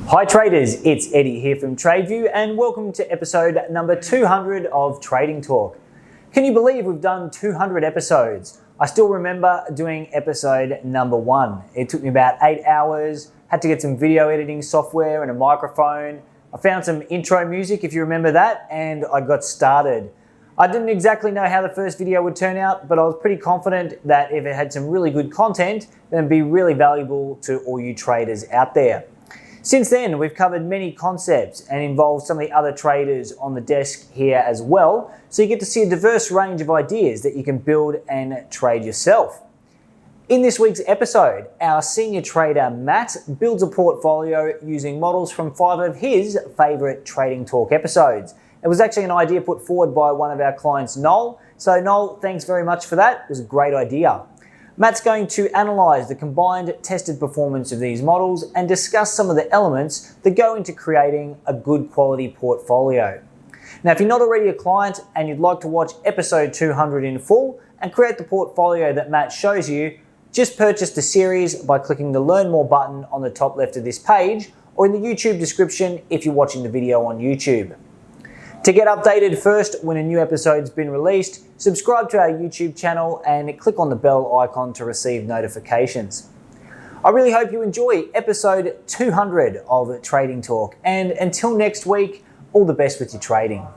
Hi traders, it's Eddie here from TradeView and welcome to episode number 200 of Trading Talk. Can you believe we've done 200 episodes? I still remember doing episode number 1. It took me about 8 hours, had to get some video editing software and a microphone. I found some intro music, if you remember that, and I got started. I didn't exactly know how the first video would turn out, but I was pretty confident that if it had some really good content, then it'd be really valuable to all you traders out there. Since then, we've covered many concepts and involved some of the other traders on the desk here as well, so you get to see a diverse range of ideas that you can build and trade yourself. In this week's episode, our senior trader Matt builds a portfolio using models from 5 of his favourite Trading Talk episodes. It was actually an idea put forward by one of our clients, Noel. So Noel, thanks very much for that. It was a great idea. Matt's going to analyse the combined tested performance of these models and discuss some of the elements that go into creating a good quality portfolio. Now, if you're not already a client and you'd like to watch episode 200 in full and create the portfolio that Matt shows you, just purchase the series by clicking the Learn More button on the top left of this page or in the YouTube description if you're watching the video on YouTube. To get updated first when a new episode's been released, subscribe to our YouTube channel and click on the bell icon to receive notifications. I really hope you enjoy episode 200 of Trading Talk, and until next week, all the best with your trading.